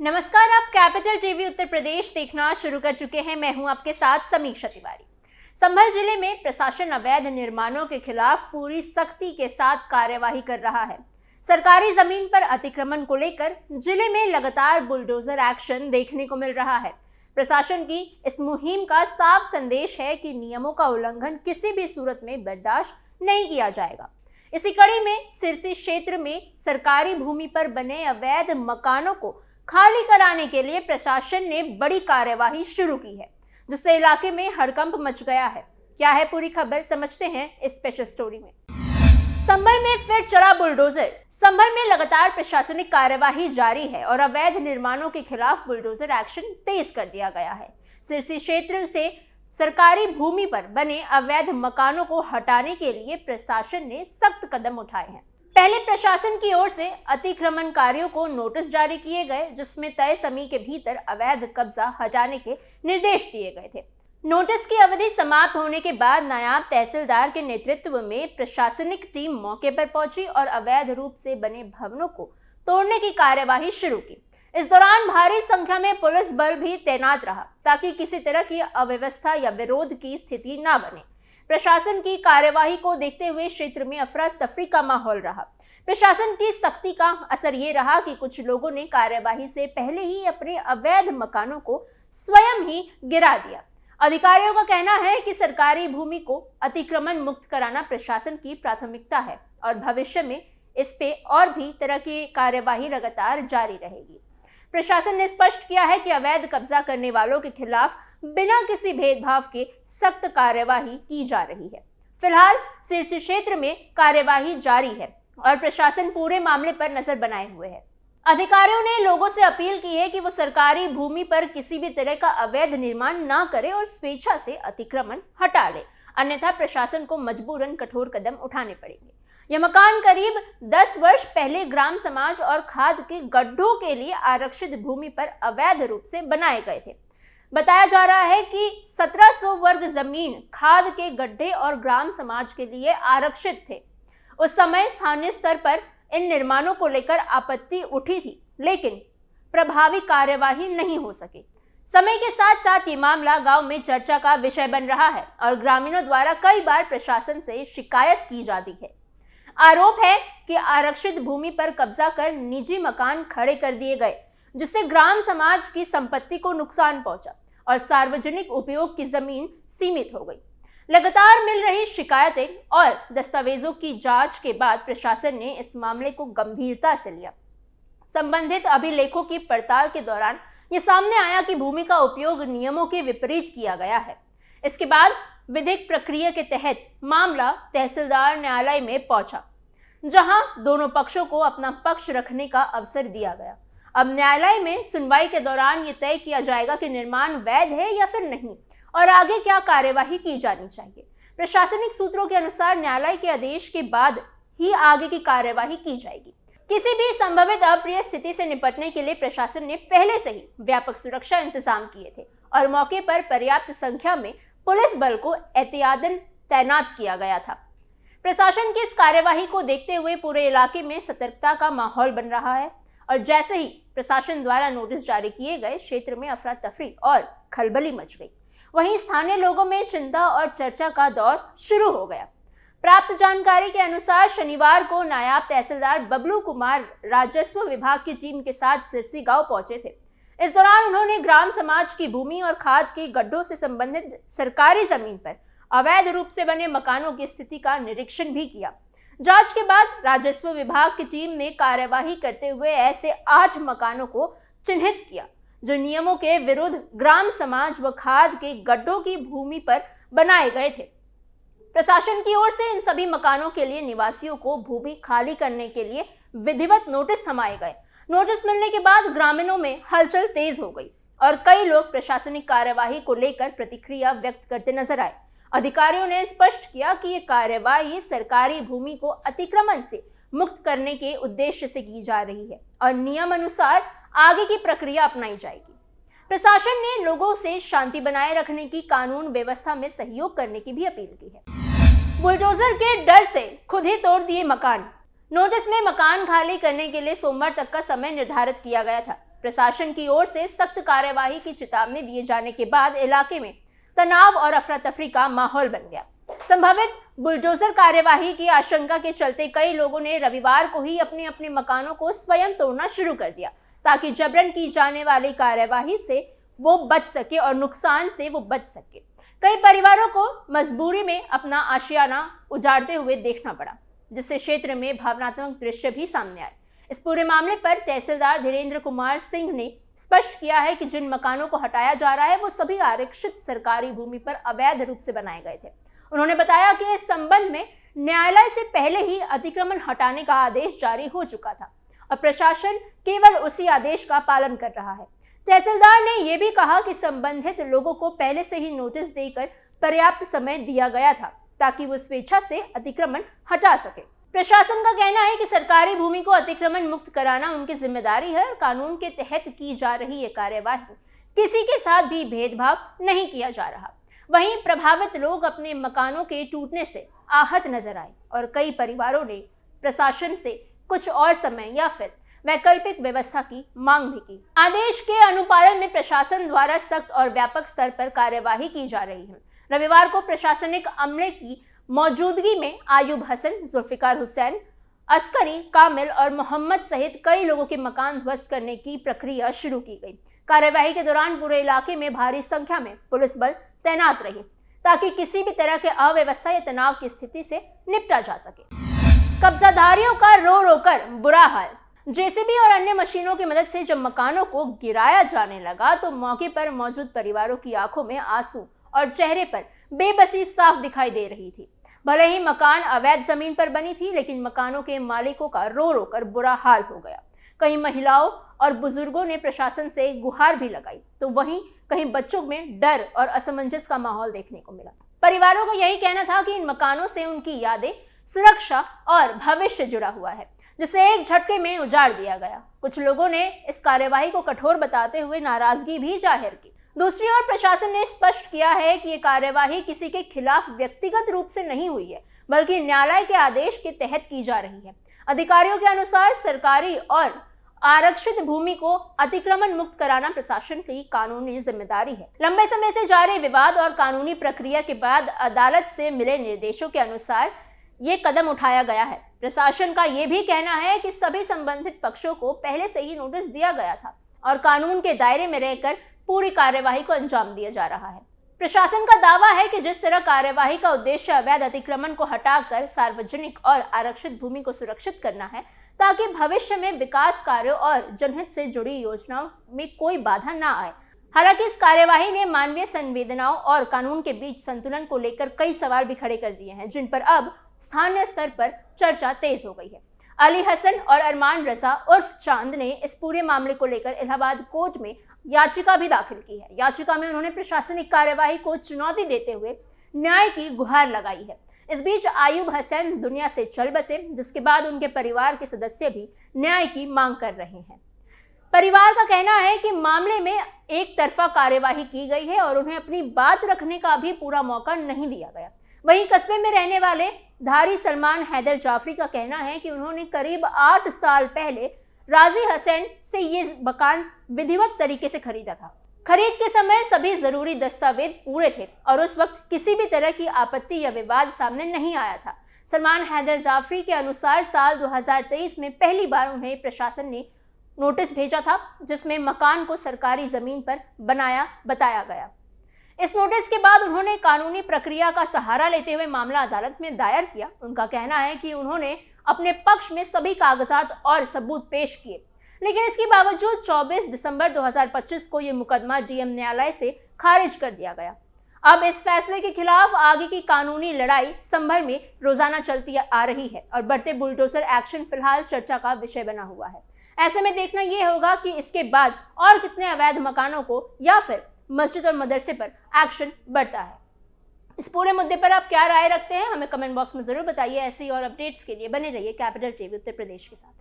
नमस्कार, आप capital TV Uttar Pradesh देखना शुरू कर चुके हैं। मैं हूं आपके साथ समीक्षा तिवारी। संभल जिले में प्रशासन अवैध निर्माणों के खिलाफ पूरी सख्ती के साथ कार्यवाही कर रहा है। सरकारी जमीन पर अतिक्रमण को लेकर जिले में लगातार बुलडोजर एक्शन देखने को मिल रहा है। प्रशासन की इस मुहिम का साफ संदेश है कि नियमों का उल्लंघन किसी भी सूरत में बर्दाश्त नहीं किया जाएगा। इसी कड़ी में सिरसी क्षेत्र में सरकारी भूमि पर बने अवैध मकानों को खाली कराने के लिए प्रशासन ने बड़ी कार्यवाही शुरू की है, जिससे इलाके में हड़कंप मच गया है। क्या है पूरी खबर, समझते हैं इस स्पेशल स्टोरी में। संभल में फिर चला बुलडोजर। संभल में लगातार प्रशासनिक कार्यवाही जारी है और अवैध निर्माणों के खिलाफ बुलडोजर एक्शन तेज कर दिया गया है। सिरसी क्षेत्र से सरकारी भूमि पर बने अवैध मकानों को हटाने के लिए प्रशासन ने सख्त कदम उठाए हैं। पहले प्रशासन की ओर से अतिक्रमणकारियों को नोटिस जारी किए गए, जिसमें तय समय के भीतर अवैध कब्जा हटाने के निर्देश दिए गए थे। नोटिस की अवधि समाप्त होने के बाद नायब तहसीलदार के नेतृत्व में प्रशासनिक टीम मौके पर पहुंची और अवैध रूप से बने भवनों को तोड़ने की कार्यवाही शुरू की। इस दौरान भारी संख्या में पुलिस बल भी तैनात रहा, ताकि किसी तरह की अव्यवस्था या विरोध की स्थिति न बने। प्रशासन की कार्यवाही को देखते हुए क्षेत्र में अफरा तफरी का माहौल रहा। प्रशासन की सख्ती का असर ये रहा कि कुछ लोगों ने कार्यवाही से पहले ही अपने अवैध मकानों को स्वयं ही गिरा दिया। अधिकारियों का कहना है कि सरकारी भूमि को अतिक्रमण मुक्त कराना प्रशासन की प्राथमिकता है और भविष्य में इस पे और भी तरह की कार्यवाही लगातार जारी रहेगी। प्रशासन ने स्पष्ट किया है कि अवैध कब्जा करने वालों के खिलाफ बिना किसी भेदभाव के सख्त कार्यवाही की जा रही है। फिलहाल सिरसी क्षेत्र में कार्यवाही जारी है और प्रशासन पूरे मामले पर नजर बनाए हुए है। अधिकारियों ने लोगों से अपील की है कि वो सरकारी भूमि पर किसी भी तरह का अवैध निर्माण ना करे और स्वेच्छा से अतिक्रमण हटा ले, अन्यथा प्रशासन को मजबूरन कठोर कदम उठाने पड़ेंगे। यह मकान करीब 10 वर्ष पहले ग्राम समाज और खाद के गड्ढों के लिए आरक्षित भूमि पर अवैध रूप से बनाए गए थे। बताया जा रहा है कि 1700 वर्ग जमीन खाद के गड्ढे और ग्राम समाज के लिए आरक्षित थे। उस समय स्थानीय स्तर पर इन निर्माणों को लेकर आपत्ति उठी थी, लेकिन प्रभावी कार्यवाही नहीं हो सकी। समय के साथ साथ ये मामला गांव में चर्चा का विषय बन रहा है और ग्रामीणों द्वारा कई बार प्रशासन से शिकायत की जाती है। आरोप है कि आरक्षित भूमि पर कब्जा कर निजी मकान खड़े कर दिए गए, जिससे ग्राम समाज की संपत्ति को नुकसान पहुंचा और सार्वजनिक उपयोग की जमीन सीमित हो गई। लगातार मिल रही शिकायतें और दस्तावेजों की जांच के बाद प्रशासन ने इस मामले को गंभीरता से लिया। संबंधित अभिलेखों की पड़ताल के दौरान ये सामने आया कि भूमि का उपयोग नियमों के विपरीत किया गया है। इसके बाद विधिक प्रक्रिया के तहत मामला तहसीलदार न्यायालय में पहुंचा, जहां दोनों पक्षों को अपना पक्ष रखने का अवसर दिया गया। अब न्यायालय में सुनवाई के दौरान ये तय किया जाएगा कि निर्माण वैध है या फिर नहीं और आगे क्या कार्यवाही की जानी चाहिए। प्रशासनिक सूत्रों के अनुसार न्यायालय के आदेश के बाद ही आगे की कार्यवाही की जाएगी। किसी भी संभावित अप्रिय स्थिति से निपटने के लिए प्रशासन ने पहले से ही व्यापक सुरक्षा इंतजाम किए थे और मौके पर पर्याप्त संख्या में पुलिस बल को एहतियातन तैनात किया गया था। प्रशासन की इस कार्यवाही को देखते हुए पूरे इलाके में सतर्कता का माहौल बन रहा है और जैसे ही प्रशासन द्वारा नोटिस जारी किए गए, क्षेत्र में अफरा तफरी और खलबली मच गई। वहीं स्थानीय लोगों में चिंता और चर्चा का दौर शुरू हो गया। प्राप्त जानकारी के अनुसार शनिवार को नायब तहसीलदार बबलू कुमार राजस्व विभाग की टीम के साथ सिरसी गांव पहुंचे थे। इस दौरान उन्होंने ग्राम समाज की भूमि और खाद के गड्ढों से संबंधित सरकारी जमीन पर अवैध रूप से बने मकानों की स्थिति का निरीक्षण भी किया। जांच के बाद राजस्व विभाग की टीम ने कार्यवाही करते हुए ऐसे 8 मकानों को चिन्हित किया, जो नियमों के विरुद्ध ग्राम समाज व खाद के गड्ढों की भूमि पर बनाए गए थे। प्रशासन की ओर से इन सभी मकानों के लिए निवासियों को भूमि खाली करने के लिए विधिवत नोटिस थमाए गए। नोटिस मिलने के बाद ग्रामीणों में हलचल तेज हो गई और कई लोग प्रशासनिक कार्यवाही को लेकर प्रतिक्रिया व्यक्त करते नजर आए। अधिकारियों ने स्पष्ट किया कि ये कार्यवाही सरकारी भूमि को अतिक्रमण से मुक्त करने के उद्देश्य से की जा रही है और नियम अनुसार आगे की प्रक्रिया अपनाई जाएगी। प्रशासन ने लोगों से शांति बनाए रखने की कानून व्यवस्था में सहयोग करने की भी अपील की है। बुलडोजर के डर से खुद ही तोड़ दिए मकान। नोटिस में मकान खाली करने के लिए सोमवार तक का समय निर्धारित किया गया था, प्रशासन की ओर से सख्त कार्यवाही की चेतावनी दिए जाने के बाद इलाके में तनाव और अफरा तफरी का माहौल बन गया। संभावित बुलडोजर कार्यवाही की आशंका के चलते कई लोगों ने रविवार को ही अपने अपने मकानों को स्वयं तोड़ना शुरू कर दिया, ताकि जबरन की जाने वाली कार्यवाही से वो बच सके और नुकसान से वो बच सके। कई परिवारों को मजबूरी में अपना आशियाना उजाड़ते हुए देखना पड़ा, जिससे क्षेत्र में भावनात्मक दृश्य भी सामने आए। इस पूरे मामले पर तहसीलदार धीरेन्द्र कुमार सिंह ने स्पष्ट किया है कि जिन मकानों को हटाया जा रहा है वो सभी आरक्षित सरकारी भूमि पर अवैध रूप से बनाए गए थे। उन्होंने बताया कि इस संबंध में न्यायालय से पहले ही अतिक्रमण हटाने का आदेश जारी हो चुका था और प्रशासन केवल उसी आदेश का पालन कर रहा है। तहसीलदार ने यह भी कहा कि संबंधित लोगों को पहले से ही नोटिस देकर पर्याप्त समय दिया गया था ताकि वो स्वेच्छा से अतिक्रमण हटा सके। प्रशासन का कहना है कि सरकारी भूमि को अतिक्रमण मुक्त कराना उनकी जिम्मेदारी है और कानून के तहत की जा रही ये कार्यवाही किसी के साथ भी भेदभाव नहीं किया जा रहा। वहीं प्रभावित लोग अपने मकानों के टूटने से आहत नजर आए और कई परिवारों ने प्रशासन से कुछ और समय या फिर वैकल्पिक व्यवस्था की मांग भी की। आदेश के अनुपालन में प्रशासन द्वारा सख्त और व्यापक स्तर पर कार्यवाही की जा रही है। रविवार को प्रशासनिक अमले की मौजूदगी में आयुब हसन, जुल्फिकार हुसैन, अस्करी, कामिल और मोहम्मद सहित कई लोगों के मकान ध्वस्त करने की प्रक्रिया शुरू की गई। कार्यवाही के दौरान पूरे इलाके में भारी संख्या में पुलिस बल तैनात रही ताकि किसी भी तरह के अव्यवस्था या तनाव की स्थिति से निपटा जा सके। कब्जाधारियों का रो रो कर बुरा हाल। जेसीबी और अन्य मशीनों की मदद से जब मकानों को गिराया जाने लगा तो मौके पर मौजूद परिवारों की आंखों में आंसू और चेहरे पर बेबसी साफ दिखाई दे रही थी। भले ही मकान अवैध जमीन पर बनी थी, लेकिन मकानों के मालिकों का रो रो कर बुरा हाल हो गया। कई महिलाओं और बुजुर्गों ने प्रशासन से गुहार भी लगाई, तो वहीं कहीं बच्चों में डर और असमंजस का माहौल देखने को मिला। परिवारों का यही कहना था कि इन मकानों से उनकी यादें, सुरक्षा और भविष्य जुड़ा हुआ है, जिसे एक झटके में उजाड़ दिया गया। कुछ लोगों ने इस कार्यवाही को कठोर बताते हुए नाराजगी भी जाहिर की। दूसरी ओर प्रशासन ने स्पष्ट किया है कि ये कार्यवाही किसी के खिलाफ व्यक्तिगत रूप से नहीं हुई है, बल्कि न्यायालय के आदेश के तहत की जा रही है। अधिकारियों के अनुसार सरकारी और आरक्षित भूमि को अतिक्रमण मुक्त कराना प्रशासन की कानूनी जिम्मेदारी है। लंबे समय से जारी विवाद और कानूनी प्रक्रिया के बाद अदालत से मिले निर्देशों के अनुसार ये कदम उठाया गया है। प्रशासन का ये भी कहना है कि सभी संबंधित पक्षों को पहले से ही नोटिस दिया गया था और कानून के दायरे में रहकर पूरी कार्यवाही को अंजाम दिया जा रहा है। प्रशासन का दावा है कि जिस तरह कार्यवाही का उद्देश्य अवैध अतिक्रमण को हटाकर सार्वजनिक और आरक्षित भूमि को सुरक्षित करना है, ताकि भविष्य में विकास कार्यों और जनहित से जुड़ी योजनाओं में कोई बाधा न आए। हालांकि इस कार्यवाही ने मानवीय संवेदनाओं और कानून के बीच संतुलन को लेकर कई सवाल भी खड़े कर दिए हैं, जिन पर अब स्थानीय स्तर पर चर्चा तेज हो गई है। अली हसन और अरमान रजा उर्फ चांद ने इस पूरे मामले को लेकर इलाहाबाद कोर्ट में याचिका भी दाखिल की है। याचिका में उन्होंने प्रशासनिक कार्यवाही को चुनौती देते हुए न्याय की गुहार लगाई है। इस बीच आयुब हसन दुनिया से चल बसे, जिसके बाद उनके परिवार के सदस्य भी न्याय की मांग कर रहे हैं। परिवार का कहना है कि मामले में एक तरफा कार्यवाही की गई है और उन्हें अपनी बात रखने का भी पूरा मौका नहीं दिया गया। वहीं कस्बे में रहने वाले धारी सलमान हैदर जाफरी का कहना है कि उन्होंने करीब 8 साल पहले राजी हसन से ये मकान विधिवत तरीके से खरीदा था। खरीद के समय सभी जरूरी दस्तावेज पूरे थे और उस वक्त किसी भी तरह की आपत्ति या विवाद सामने नहीं आया था। सलमान हैदर जाफरी के अनुसार साल 2023 में पहली बार उन्हें प्रशासन ने नोटिस भेजा था, जिसमें मकान को सरकारी जमीन पर बनाया बताया गया। इस नोटिस के बाद उन्होंने कानूनी प्रक्रिया का सहारा लेते हुए मामला अदालत में दायर किया। उनका कहना है कि उन्होंने अपने पक्ष में सभी कागजात और सबूत पेश किए, लेकिन इसके बावजूद 24 दिसंबर 2025 को यह मुकदमा डीएम न्यायालय से खारिज कर दिया गया। अब इस फैसले के खिलाफ आगे की कानूनी लड़ाई संभल में रोजाना चलती आ रही है और बढ़ते बुलडोजर एक्शन फिलहाल चर्चा का विषय बना हुआ है। ऐसे में देखना यह होगा कि इसके बाद और कितने अवैध मकानों को या फिर मस्जिद और मदरसे पर एक्शन बढ़ता है। इस पूरे मुद्दे पर आप क्या राय रखते हैं, हमें कमेंट बॉक्स में जरूर बताइए। ऐसे ही और अपडेट्स के लिए बने रहिए कैपिटल टीवी उत्तर प्रदेश के साथ।